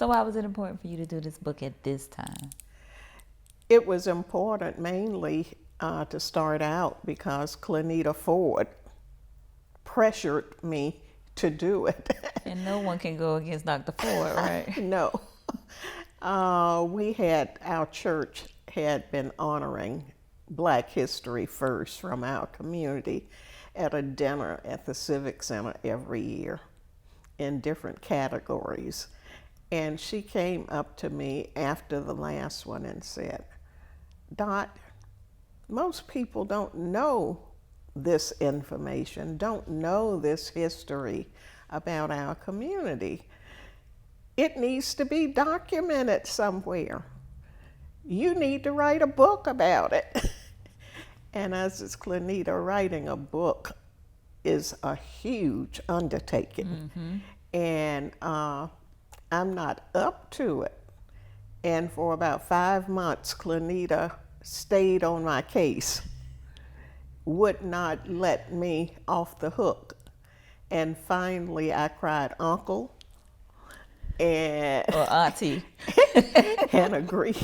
So why was it important for you to do this book at this time? It was important mainly to start out because Clenita Ford pressured me to do it. And no one can go against Dr. Ford, right? No. Our church had been honoring Black History First from our community at a dinner at the Civic Center every year in different categories. And she came up to me after the last one and said, Dot, most people don't know this information, don't know this history about our community. It needs to be documented somewhere. You need to write a book about it. And as is Clenita, writing a book is a huge undertaking. And I'm not up to it. And for about 5 months, Clenita stayed on my case, would not let me off the hook. And finally, I cried uncle and Or auntie. and agreed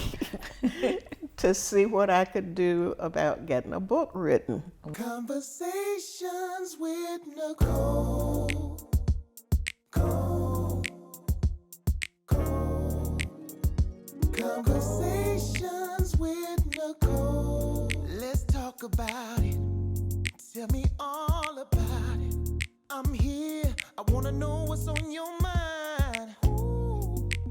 to see what I could do about getting a book written. Conversations with Nicole. Conversations with Nicole. Let's talk about it. Tell me all about it. I'm here. I wanna know what's on your mind.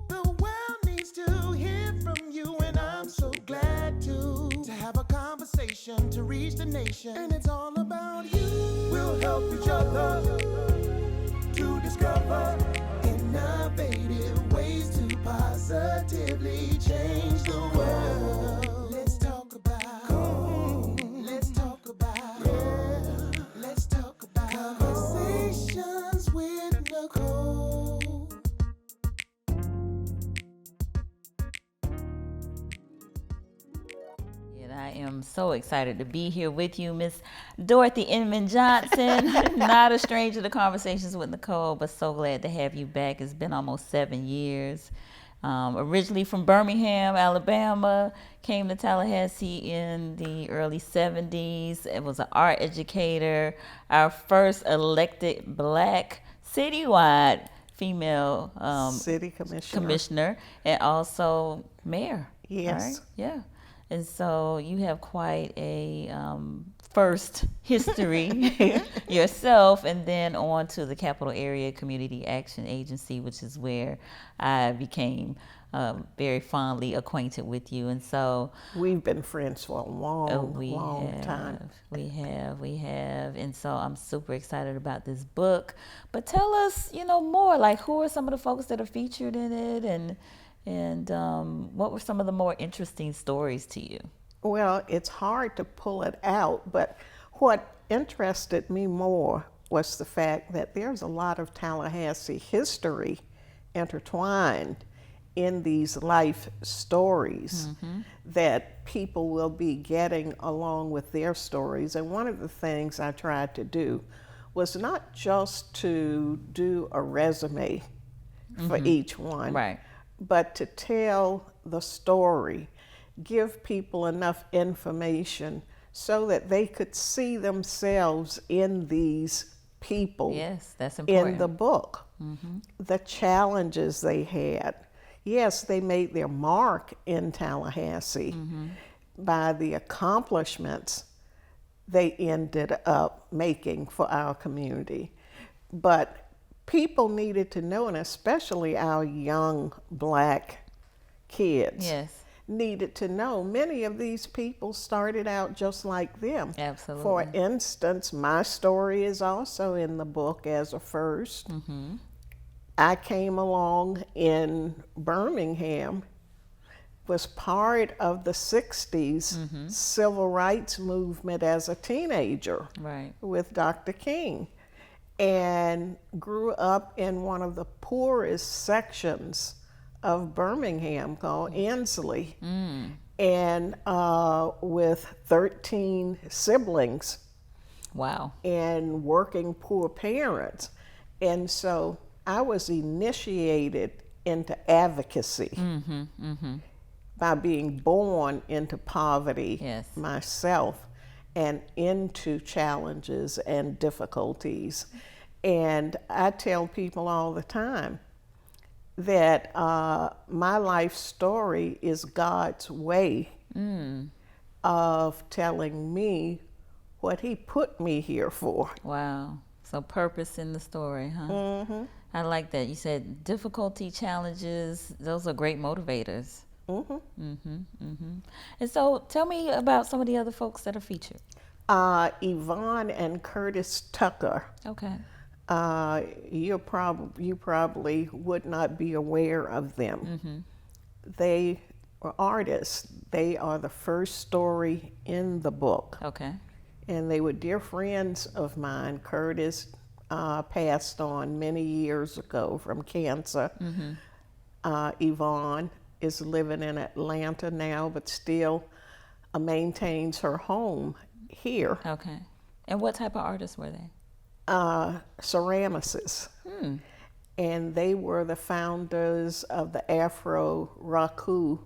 The world needs to hear from you, and I'm so glad to have a conversation to reach the nation. And it's all about you. We'll help each other to discover innovative ways to positively change the world. Let's talk about. Let's talk about. Yeah. Let's talk about conversations with Nicole. And I am so excited to be here with you, Miss Dorothy Inman-Johnson. Not a stranger to Conversations with Nicole, but so glad to have you back. It's been almost 7 years. Originally from Birmingham, Alabama, came to Tallahassee in the early 70s. It was an art educator, our first elected Black citywide female City commissioner, and also mayor. Yes. Right? Yeah. And so you have quite a first history yourself, and then on to the Capital Area Community Action Agency, which is where I became very fondly acquainted with you. And so we've been friends for a long time. We have. And so I'm super excited about this book. But tell us, more, like who are some of the folks that are featured in it, and what were some of the more interesting stories to you? Well, it's hard to pull it out, but what interested me more was the fact that there's a lot of Tallahassee history intertwined in these life stories that people will be getting along with their stories. And one of the things I tried to do was not just to do a resume for each one, right, but to tell the story, give people enough information so that they could see themselves in these people. Yes, that's important. In the book. The challenges they had. Yes, they made their mark in Tallahassee by the accomplishments they ended up making for our community. But people needed to know, and especially our young Black kids, yes, needed to know many of these people started out just like them. Absolutely. For instance, my story is also in the book as a first. I came along in Birmingham, was part of the 60s civil rights movement as a teenager, right, with Dr. King, and grew up in one of the poorest sections of Birmingham called Ensley, and with 13 siblings. Wow. And working poor parents. And so I was initiated into advocacy by being born into poverty Yes. myself and into challenges and difficulties. And I tell people all the time that my life story is God's way of telling me what He put me here for. Wow. So purpose in the story, huh? I like that. You said difficulty, challenges, those are great motivators. And so tell me about some of the other folks that are featured. Yvonne and Curtis Tucker. Okay. You probably would not be aware of them. They were artists. They are the first story in the book. Okay. And they were dear friends of mine. Curtis passed on many years ago from cancer. Yvonne is living in Atlanta now, but still maintains her home here. Okay. And what type of artists were they? Ceramicists. And they were the founders of the Afro Raku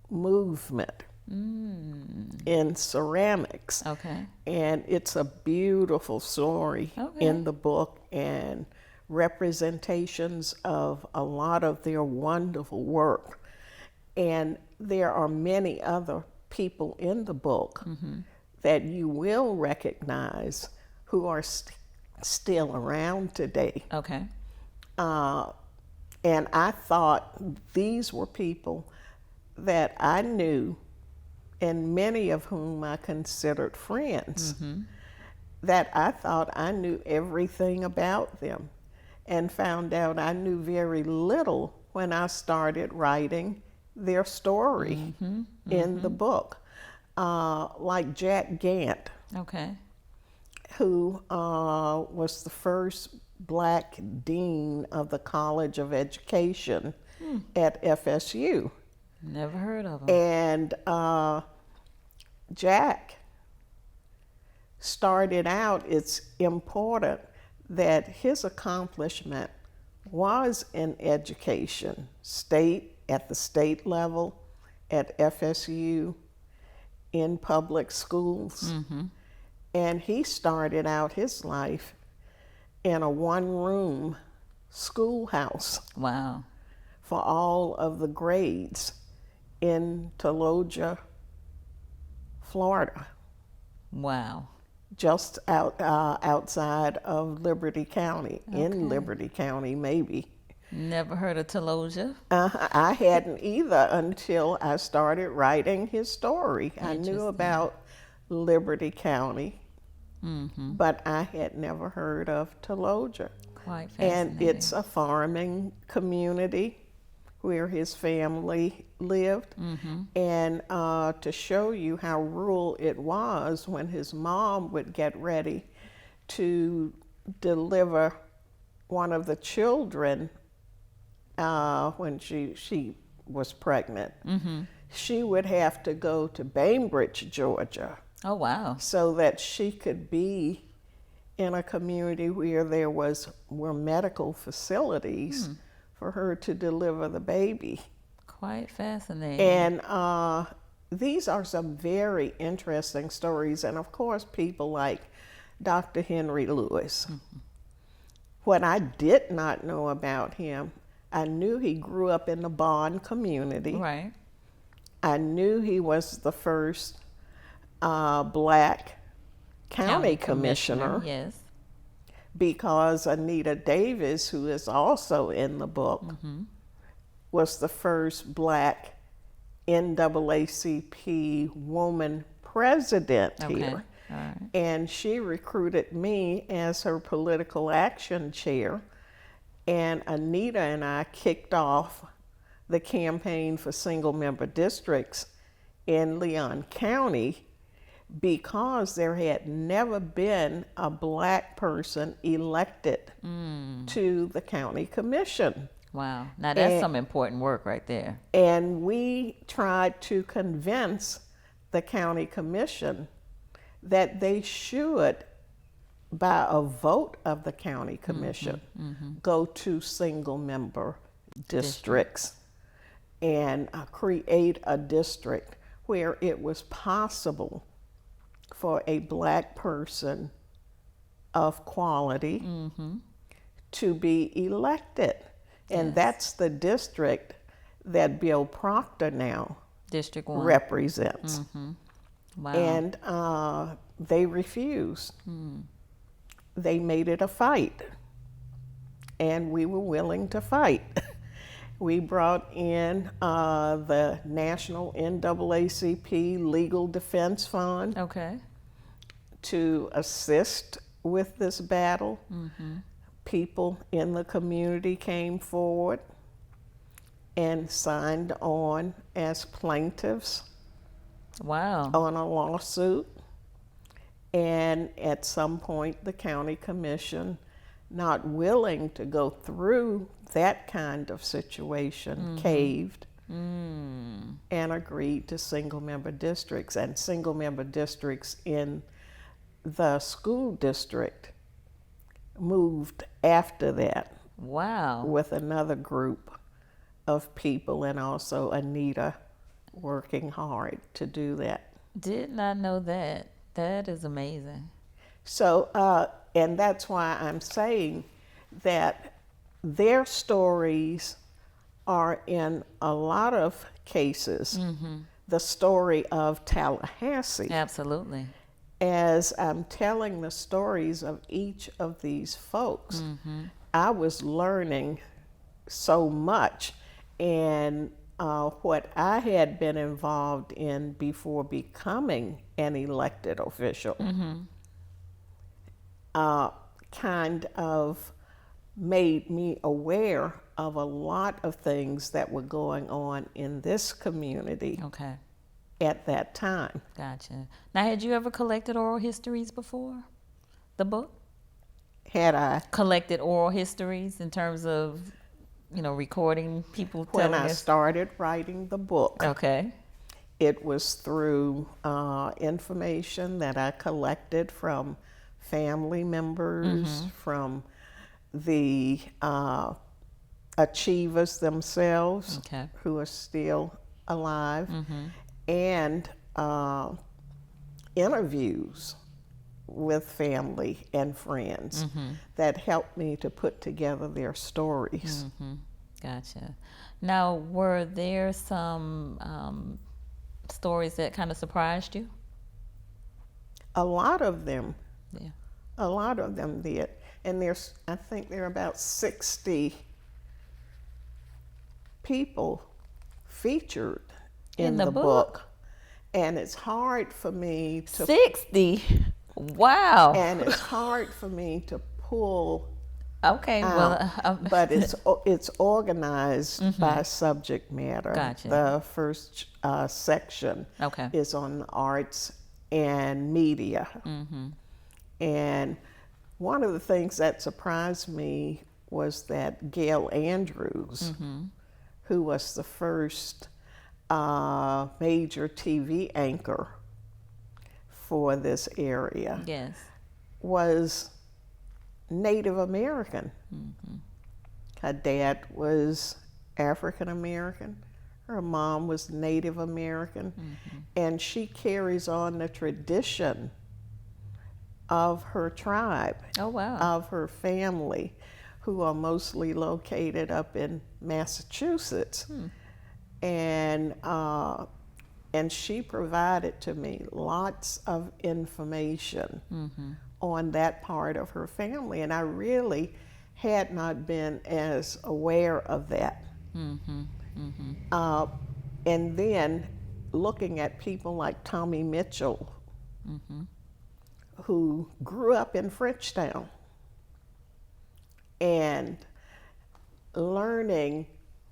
movement in ceramics. Okay. And it's a beautiful story in the book, and representations of a lot of their wonderful work. And there are many other people in the book that you will recognize who are still around today. Okay. And I thought these were people that I knew, and many of whom I considered friends, that I thought I knew everything about them, and found out I knew very little when I started writing their story in the book. Like Jack Gant, Okay. who was the first Black dean of the College of Education at FSU. Never heard of them. And Jack started out, it's important that his accomplishment was in education, at the state level, at FSU, in public schools. And he started out his life in a one-room schoolhouse Wow. for all of the grades in Tallahassee, Florida, Wow. just outside of Liberty County, in Liberty County maybe. Never heard of Tallahassee. I hadn't either until I started writing his story. I knew about Liberty County, but I had never heard of Tallahassee. Quite fascinating. And it's a farming community where his family lived. And to show you how rural it was, when his mom would get ready to deliver one of the children when she was pregnant, she would have to go to Bainbridge, Georgia, Oh, wow. so that she could be in a community where there were medical facilities for her to deliver the baby. Quite fascinating. And these are some very interesting stories. And of course, people like Dr. Henry Lewis. What I did not know about him, I knew he grew up in the Bond community. Right. I knew he was the first Black county commissioner. Yes. Because Anita Davis, who is also in the book, was the first Black NAACP woman president here. All right. And she recruited me as her political action chair. And Anita and I kicked off the campaign for single member districts in Leon County, because there had never been a Black person elected to the county commission. Wow. Now that's some important work right there. And we tried to convince the county commission that they should, by a vote of the county commission, go to single member districts and create a district where it was possible for a black person of quality to be elected. And Yes. that's the district that Bill Proctor now District 1. represents. Wow. And they refused. They made it a fight. And we were willing to fight. We brought in the National NAACP Legal Defense Fund Okay. to assist with this battle. People in the community came forward and signed on as plaintiffs Wow. on a lawsuit. And at some point, the county commission, not willing to go through that kind of situation, caved and agreed to single-member districts. And single-member districts in the school district moved after that Wow. with another group of people, and also Anita working hard to do that. Did not know that. That is amazing. So, and that's why I'm saying that their stories are in a lot of cases the story of Tallahassee. Absolutely. As I'm telling the stories of each of these folks, I was learning so much. And what I had been involved in before becoming an elected official kind of made me aware of a lot of things that were going on in this community Okay. at that time. Gotcha. Now, had you ever collected oral histories before the book? Had I, Collected oral histories in terms of, recording people when telling I us? started writing the book, Okay. it was through information that I collected from family members, from the achievers themselves, Okay. who are still alive, and interviews with family and friends that helped me to put together their stories. Gotcha. Now, were there some stories that kind of surprised you? A lot of them Yeah. A lot of them did. And I think there are about 60 people featured in the book. And it's hard for me to 60. Wow. and it's hard for me to pull Okay. out, Well, but it's organized by subject matter. Gotcha. The first section Okay. is on arts and media. And one of the things that surprised me was that Gail Andrews, who was the first major TV anchor for this area, yes. was Native American. Her dad was African American. Her mom was Native American. And she carries on the tradition of her tribe, Oh, wow. of her family, who are mostly located up in Massachusetts. And she provided to me lots of information on that part of her family, and I really had not been as aware of that. And then looking at people like Tommy Mitchell, who grew up in Frenchtown, and learning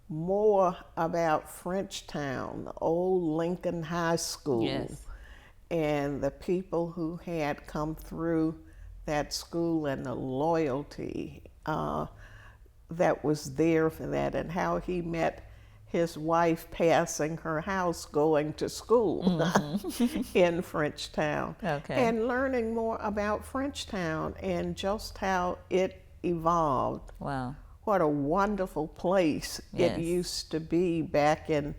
more about Frenchtown, the old Lincoln High School, Yes. and the people who had come through that school, and the loyalty that was there for that, and how he met his wife passing her house going to school in Frenchtown. Okay. And learning more about Frenchtown and just how it evolved Wow. what a wonderful place Yes. it used to be back in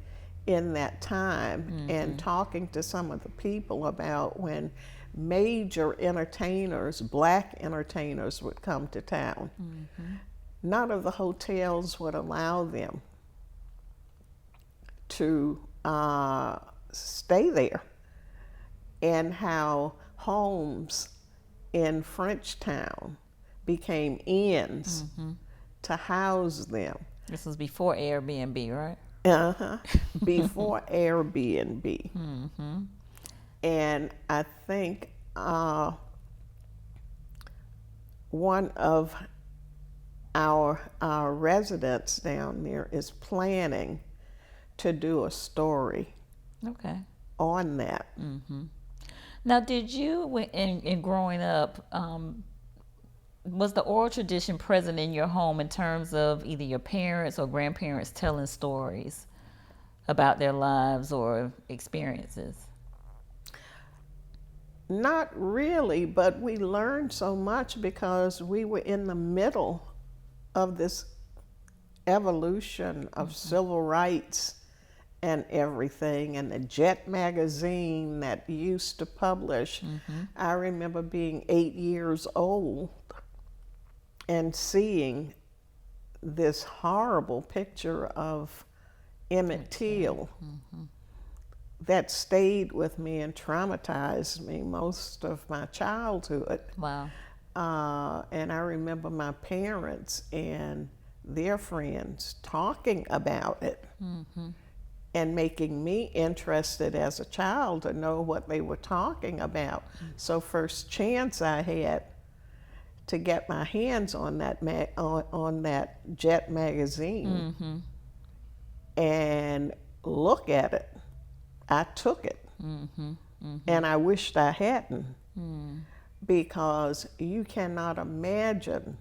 that time, and talking to some of the people about when major entertainers, black entertainers, would come to town. None of the hotels would allow them to stay there, and how homes in Frenchtown became inns to house them. This was before Airbnb, right? Before Airbnb. And I think one of our residents down there is planning to do a story Okay. on that. Now, did you, in growing up, was the oral tradition present in your home in terms of either your parents or grandparents telling stories about their lives or experiences? Not really, but we learned so much because we were in the middle of this evolution of civil rights and everything, and the Jet magazine that used to publish. I remember being 8 years old and seeing this horrible picture of Emmett Till that stayed with me and traumatized me most of my childhood. Wow. And I remember my parents and their friends talking about it and making me interested as a child to know what they were talking about. So first chance I had to get my hands on that on that Jet magazine and look at it, I took it. And I wished I hadn't, because you cannot imagine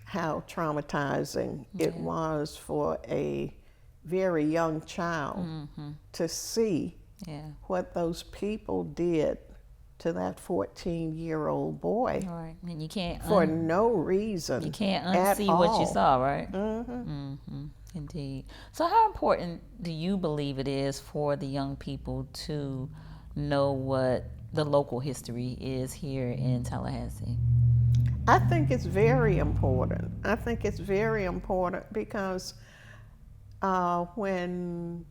how traumatizing it was for a very young child to see what those people did to that 14-year-old boy. All right. And you can't for no reason. You can't at unsee what you all. saw, right? Indeed. So how important do you believe it is for the young people to know what the local history is here in Tallahassee? I think it's very important. I think it's very important because when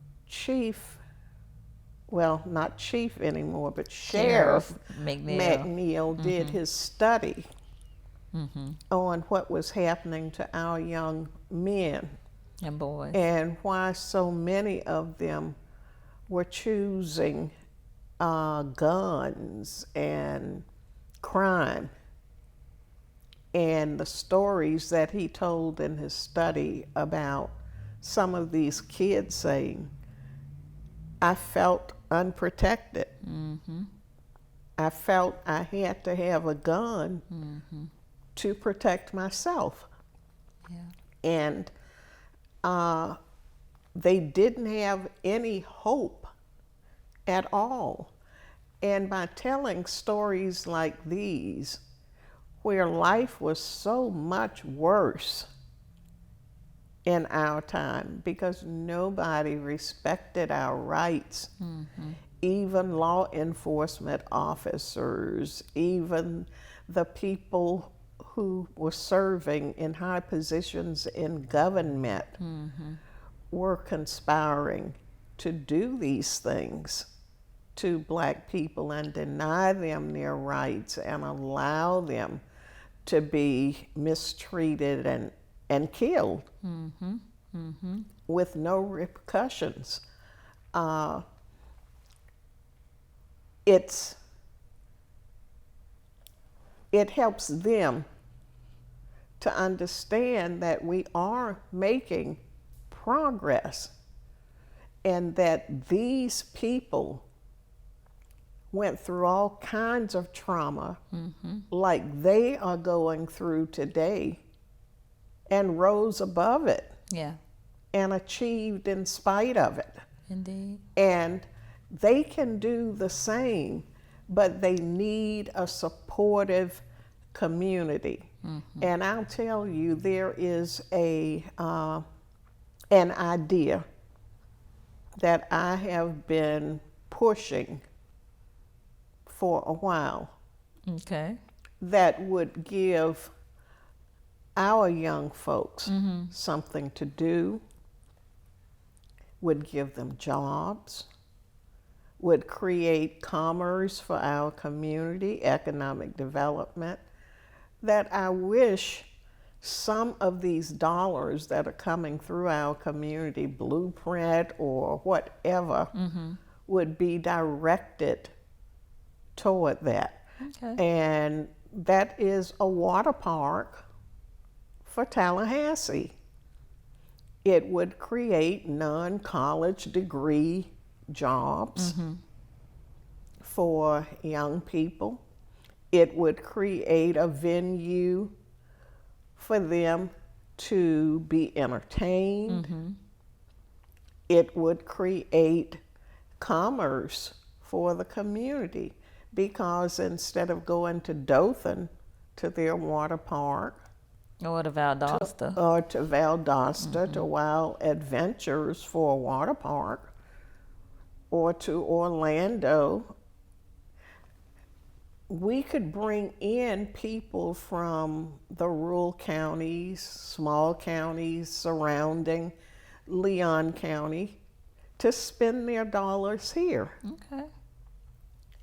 not Chief anymore, but Sheriff McNeil did his study on what was happening to our young men And boys. and why so many of them were choosing guns and crime, and the stories that he told in his study about some of these kids saying, I felt unprotected. I felt I had to have a gun to protect myself. And they didn't have any hope at all. And by telling stories like these, where life was so much worse in our time because nobody respected our rights, even law enforcement officers, even the people who were serving in high positions in government were conspiring to do these things to black people and deny them their rights and allow them to be mistreated and killed with no repercussions. It helps them to understand that we are making progress and that these people went through all kinds of trauma like they are going through today and rose above it and achieved in spite of it. Indeed. And they can do the same, but they need a supportive community. And I'll tell you, there is an idea that I have been pushing for a while Okay. that would give our young folks something to do, would give them jobs, would create commerce for our community, economic development, that I wish some of these dollars that are coming through our community blueprint or whatever would be directed toward that. Okay. And that is a water park for Tallahassee. It would create non-college degree jobs for young people. It would create a venue for them to be entertained. It would create commerce for the community, because instead of going to Dothan to their water park, Or the Valdosta. or to Valdosta, to Wild Adventures for a water park, or to Orlando, we could bring in people from the rural counties, small counties surrounding Leon County to spend their dollars here. Okay.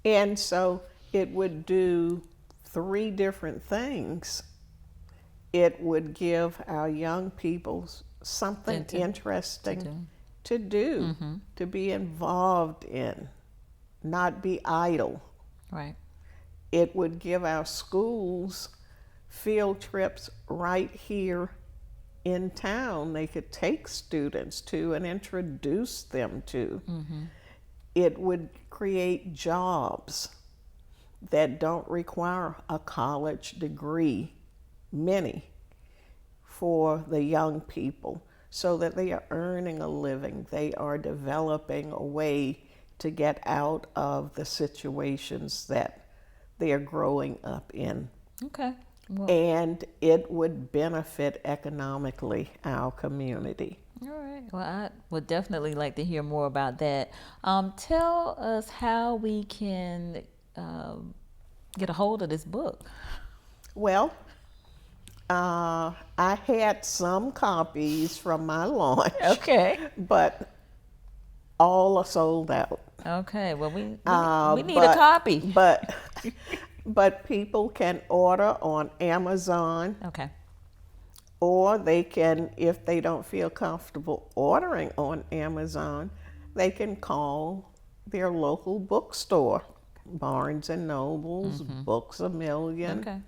And so it would do three different things. It would give our young people something interesting to do, to be involved in, not be idle. Right. It would give our schools field trips right here in town they could take students to and introduce them to. It would create jobs that don't require a college degree, many, for the young people, so that they are earning a living. They are developing a way to get out of the situations that they are growing up in. Okay. Well, And it would benefit economically our community. all right. Well, I would definitely like to hear more about that. Tell us how we can get a hold of this book. Well, I had some copies from my launch, Okay. but all are sold out. Okay. Well, we need a copy. But people can order on Amazon, Okay. or they can, if they don't feel comfortable ordering on Amazon, they can call their local bookstore, Barnes and Nobles, Books A Million, Okay.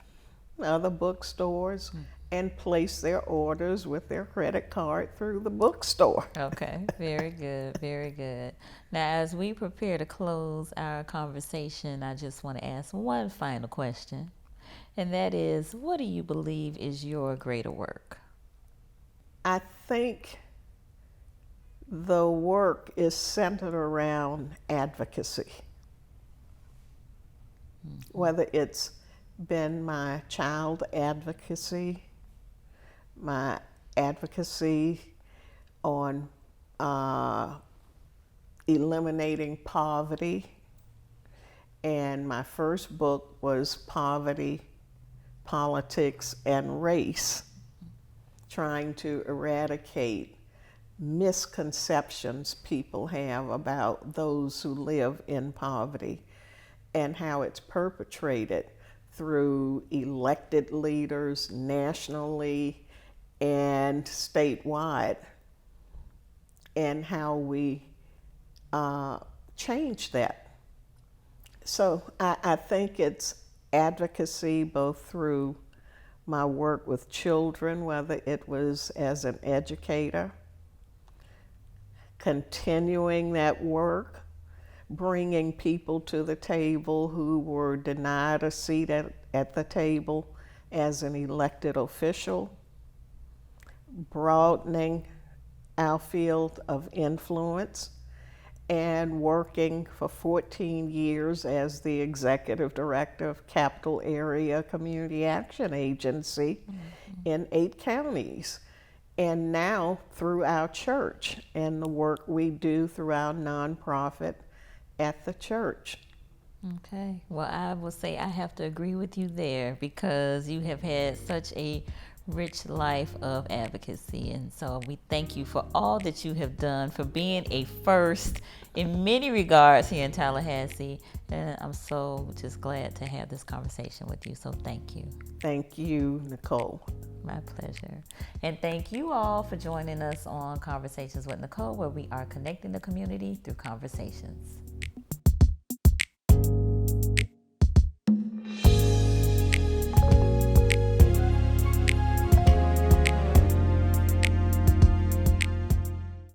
other bookstores, and place their orders with their credit card through the bookstore. Okay, very good, very good. Now, as we prepare to close our conversation, I just want to ask one final question, and that is, what do you believe is your greater work? I think the work is centered around advocacy. Whether it's been my child advocacy, my advocacy on eliminating poverty, and my first book was Poverty, Politics, and Race, trying to eradicate misconceptions people have about those who live in poverty and how it's perpetrated through elected leaders nationally and statewide, and how we change that. So I think it's advocacy both through my work with children, whether it was as an educator, continuing that work, bringing people to the table who were denied a seat at the table as an elected official, broadening our field of influence, and working for 14 years as the executive director of Capital Area Community Action Agency in 8 counties. And now through our church and the work we do through our nonprofit at the church. Okay. Well, I will say I have to agree with you there because you have had such a rich life of advocacy. And so we thank you for all that you have done, for being a first in many regards here in Tallahassee. And I'm so just glad to have this conversation with you. So thank you. Thank you, Nicole. My pleasure. And thank you all for joining us on Conversations with Nicole, where we are connecting the community through conversations.